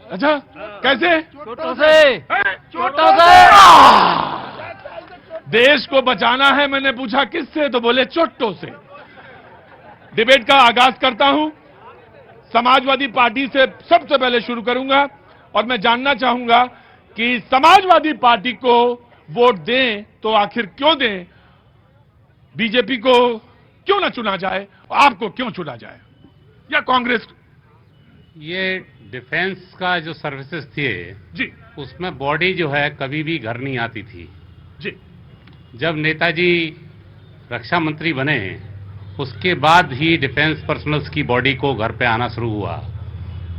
अच्छा, कैसे? चोटों से। चोटों से। देश को बचाना है, मैंने पूछा किससे, तो बोले चोटों से। डिबेट का आगाज करता हूं। समाजवादी पार्टी से सबसे पहले शुरू करूंगा और मैं जानना चाहूंगा कि समाजवादी पार्टी को वोट दें तो आखिर क्यों दें, बीजेपी को क्यों ना चुना जाए, आपको क्यों चुना जाए, या कांग्रेस? ये डिफेंस का जो सर्विसेज थे जी उसमें बॉडी जो है कभी भी घर नहीं आती थी। जी। जब नेताजी रक्षा मंत्री बने उसके बाद ही डिफेंस पर्सनल्स की बॉडी को घर पे आना शुरू हुआ,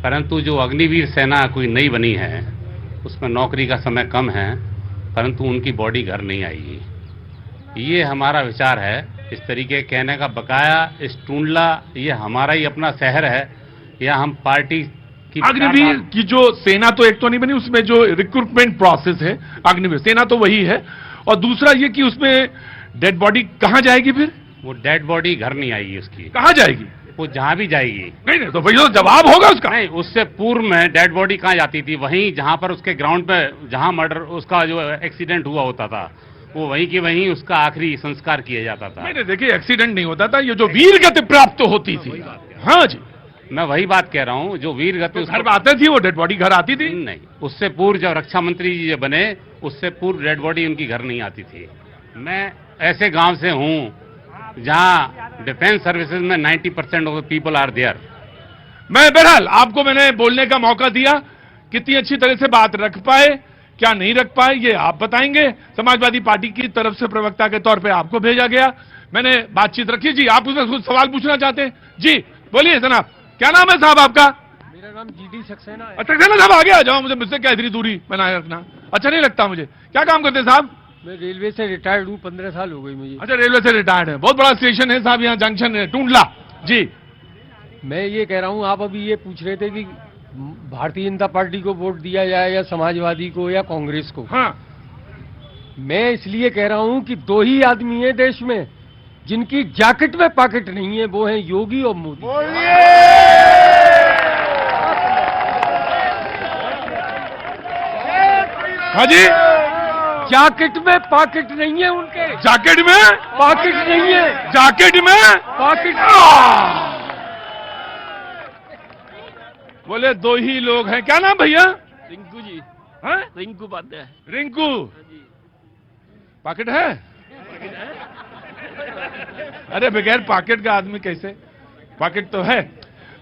परंतु जो अग्निवीर सेना कोई नई बनी है उसमें नौकरी का समय कम है, परंतु उनकी बॉडी घर नहीं आएगी। ये हमारा विचार है। इस तरीके कहने का बकाया इस टूंडला ये हमारा ही अपना शहर है या हम पार्टी की अग्निवीर की जो सेना तो एक तो नहीं बनी, उसमें जो रिक्रूटमेंट प्रोसेस है अग्निवीर सेना तो वही है, और दूसरा ये कि उसमें डेड बॉडी कहां जाएगी? फिर वो डेड बॉडी घर नहीं आएगी, उसकी कहां जाएगी? वो जहां भी जाएगी। नहीं नहीं, तो भैया जवाब होगा उसका। नहीं, उससे पूर्व में डेड बॉडी कहां जाती थी? वहीं जहां पर उसके ग्राउंड पे जहां मर्डर उसका जो एक्सीडेंट हुआ होता था वो वहीं की वहीं उसका आखिरी संस्कार किया जाता था। नहीं, देखिए एक्सीडेंट नहीं होता था, ये जो वीर गति प्राप्त होती थी। हाँ जी, मैं वही बात कह रहा हूं, जो वीर गति घर में आते थी वो डेड बॉडी घर आती थी। नहीं, उससे पूर्व जब रक्षा मंत्री जी बने उससे पूर्व डेड बॉडी उनकी घर नहीं आती थी। मैं ऐसे गांव से हूं जहां डिफेंस सर्विसेज में 90% of the people are there. मैं बहरहाल आपको मैंने बोलने का मौका दिया, कितनी अच्छी तरह से बात रख पाए क्या नहीं रख पाए ये आप बताएंगे। समाजवादी पार्टी की तरफ से प्रवक्ता के तौर पे आपको भेजा गया, मैंने बातचीत रखी। जी, आप उसमें कुछ सवाल पूछना चाहते हैं? जी बोलिए जनाब, क्या नाम है साहब आपका? मेरा नाम जीडी सक्सेना है। अच्छा सक्सेना साहब, आगे आ जाओ, मुझसे क्या इतनी दूरी बनाए रखना अच्छा नहीं लगता मुझे। क्या काम करते हैं साहब? मैं रेलवे से रिटायर्ड हूँ, 15 साल हो गई मुझे। अच्छा, रेलवे से रिटायर्ड है, बहुत बड़ा स्टेशन है साहब यहाँ, जंक्शन है टूंडला। जी, मैं ये कह रहा हूँ, आप अभी ये पूछ रहे थे कि भारतीय जनता पार्टी को वोट दिया जाए या समाजवादी को या कांग्रेस को। हाँ, मैं इसलिए कह रहा हूँ कि दो ही आदमी है देश में जिनकी जैकेट में पॉकेट नहीं है, वो है योगी और मोदी। हाँ जी, जैकेट में पॉकेट नहीं है उनके। जैकेट में पॉकेट नहीं है, जैकेट में पॉकेट। बोले दो ही लोग हैं। क्या नाम भैया? रिंकू जी। हाँ? रिंकू उपाध्याय। रिंकू। पॉकेट है? अरे बगैर पॉकेट का आदमी कैसे? पॉकेट तो है।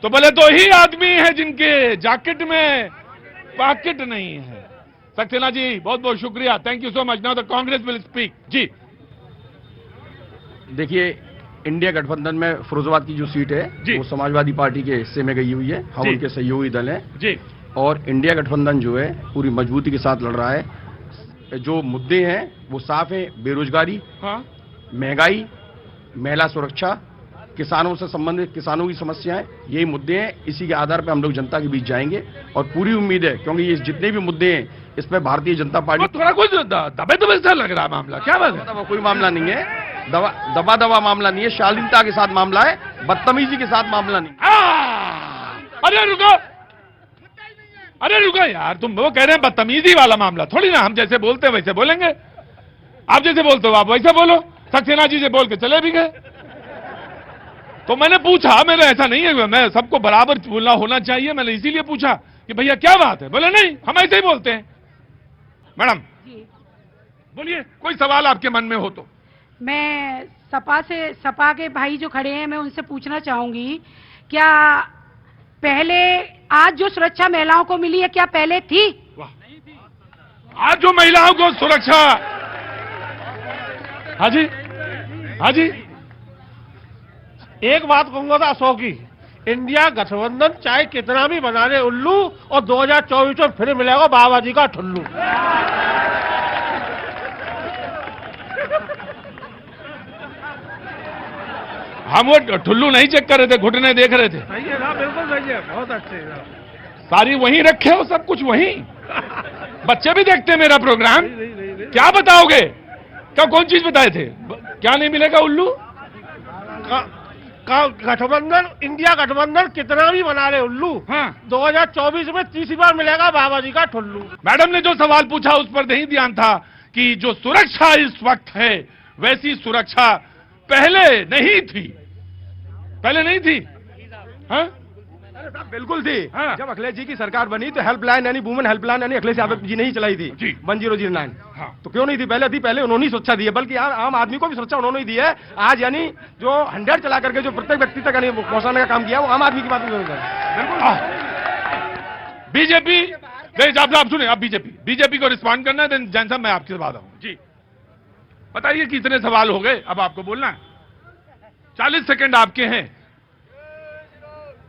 तो बोले दो ही आदमी हैं जिनके जैकेट में पॉकेट नहीं है। सक्सेना जी बहुत बहुत शुक्रिया, thank you so much. Now the Congress will speak. जी देखिए, इंडिया गठबंधन में फिरोजाबाद की जो सीट है वो समाजवादी पार्टी के हिस्से में गई हुई है, हम उनके सहयोगी दल हैं जी। और इंडिया गठबंधन जो है पूरी मजबूती के साथ लड़ रहा है। जो मुद्दे हैं वो साफ है, बेरोजगारी, हाँ, महंगाई, महिला सुरक्षा, किसानों से संबंधित किसानों की समस्याएं, यही मुद्दे हैं। इसी के आधार पर हम लोग जनता के बीच जाएंगे और पूरी उम्मीद है, क्योंकि ये जितने भी मुद्दे हैं इस पर भारतीय जनता पार्टी थोड़ा कुछ दबे दबे सा लग रहा है मामला। क्या बात है? कोई मामला नहीं है, दबा मामला नहीं है, शालीनता के साथ मामला है, बदतमीजी के साथ मामला नहीं। अरे रुको, अरे रुको यार, तुम वो कह रहे हैं बदतमीजी वाला मामला थोड़ी ना, हम जैसे बोलते हैं वैसे बोलेंगे। आप जैसे बोलते हो आप वैसे बोलो। सक्सेना जी से बोल के चले भी गए। तो मैंने पूछा, मेरा ऐसा नहीं है, मैं सबको बराबर बोलना होना चाहिए, मैंने इसीलिए पूछा कि भैया क्या बात है। बोले नहीं, हम ऐसे ही बोलते हैं। मैडम बोलिए, कोई सवाल आपके मन में हो तो। मैं सपा के भाई जो खड़े हैं, मैं उनसे पूछना चाहूंगी, क्या पहले आज जो सुरक्षा महिलाओं को मिली है क्या पहले थी? वाह, आज जो महिलाओं को सुरक्षा। हाँ जी, हाँ जी। एक बात कहूंगा था अशोक की, इंडिया गठबंधन चाहे कितना भी बना ले उल्लू, और 2024 में फिर मिलेगा बाबा जी का ठुल्लू। हम वो ठुल्लू नहीं चेक कर रहे थे, घुटने देख रहे थे। सही है ना, बिल्कुल सही है, बहुत अच्छे है। सारी वहीं रखे हो, सब कुछ वहीं। बच्चे भी देखते हैं मेरा प्रोग्राम। नहीं। क्या बताओगे? क्या कौन चीज बताए थे? क्या नहीं मिलेगा उल्लू? गठबंधन, इंडिया गठबंधन कितना भी बना ले उल्लू, हाँ। 2024 में तीसरी बार मिलेगा बाबा जी का ठुल्लू। मैडम ने जो सवाल पूछा उस पर नहीं ध्यान था कि जो सुरक्षा इस वक्त है वैसी सुरक्षा पहले नहीं थी, पहले नहीं थी। हाँ? बिल्कुल थी। हाँ। जब अखिलेश जी की सरकार बनी तो हेल्पलाइन यानी वुमेन हेल्पलाइन यानी अखिलेश यादव जी ने ही चलाई थी जी। 1009। हाँ। तो क्यों नहीं थी? पहले थी, पहले उन्होंने ही सुरक्षा दी है, बल्कि यार आम आदमी को भी सुरक्षा उन्होंने ही दी है। आज यानी जो 100 चला करके जो प्रत्येक व्यक्ति तक यानी पहुंचाने का काम किया वो आम आदमी की बात नहीं कर। बीजेपी आप सुने, अब बीजेपी को रिस्पॉन्ड करना है। देन जैन साहब मैं आपसे बात आऊं जी, बताइए कितने सवाल हो गए, अब आपको बोलना है, 40 सेकंड आपके हैं।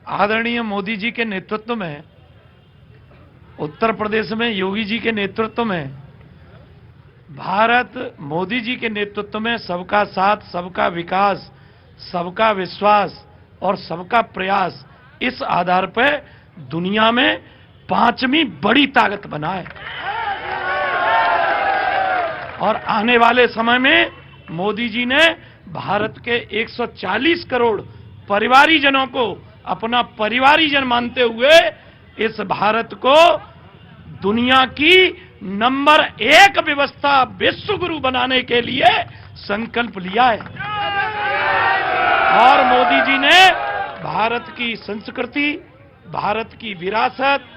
आदरणीय मोदी जी के नेतृत्व में, उत्तर प्रदेश में योगी जी के नेतृत्व में, भारत मोदी जी के नेतृत्व में सबका साथ, सबका विकास, सबका विश्वास और सबका प्रयास, इस आधार पर दुनिया में 5वीं बड़ी ताकत बना है। और आने वाले समय में मोदी जी ने भारत के 140 करोड़ परिवारीजनों को अपना परिवारीजन मानते हुए इस भारत को दुनिया की नंबर 1 व्यवस्था विश्व गुरु बनाने के लिए संकल्प लिया है। और मोदी जी ने भारत की संस्कृति, भारत की विरासत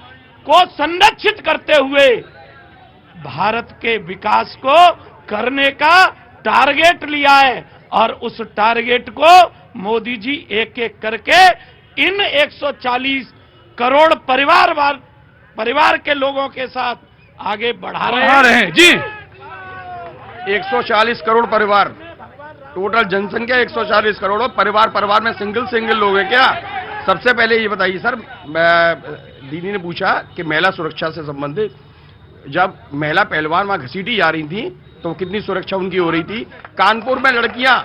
को संरक्षित करते हुए भारत के विकास को करने का टारगेट लिया है। और उस टारगेट को मोदी जी एक एक करके इन 140 करोड़ परिवार के लोगों के साथ आगे बढ़ा रहे हैं जी। 140 करोड़ परिवार, टोटल जनसंख्या 140 करोड़ और परिवार में सिंगल लोग हैं क्या? सबसे पहले ये बताइए सर, दीदी ने पूछा कि महिला सुरक्षा से संबंधित, जब महिला पहलवान वहां घसीटी जा रही थी तो कितनी सुरक्षा उनकी हो रही थी। कानपुर में लड़कियां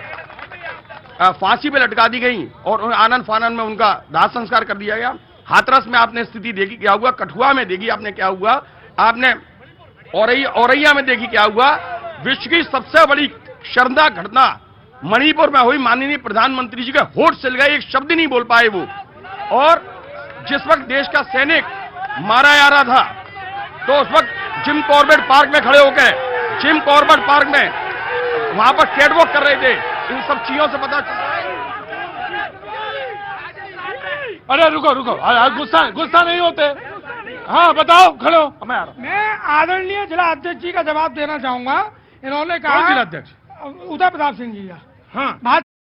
फांसी पे लटका दी गई और आनंद फानन में उनका दाह संस्कार कर दिया गया। हाथरस में आपने स्थिति देखी क्या हुआ, कठुआ में देखी आपने क्या हुआ, आपने औरैया में देखी क्या हुआ। विश्व की सबसे बड़ी शर्मनाक घटना मणिपुर में हुई। माननीय प्रधानमंत्री जी के होठ सिल गए, एक शब्द नहीं बोल पाए वो। और जिस वक्त देश का सैनिक मारा जा रहा था तो उस वक्त जिम कॉर्बेट पार्क में खड़े होकर, जिम कॉर्बेट पार्क में वहां पर कैटवॉक कर रहे थे। इन सब चीजों से पता चलता है। अरे रुको गुस्सा नहीं होते। हाँ बताओ, खड़े हो, मैं आ रहा हूं। मैं आदरणीय जिला अध्यक्ष जी का जवाब देना चाहूंगा। इन्होंने कौन कहा, जिला अध्यक्ष? उदय प्रताप सिंह जी का। हाँ भाजपा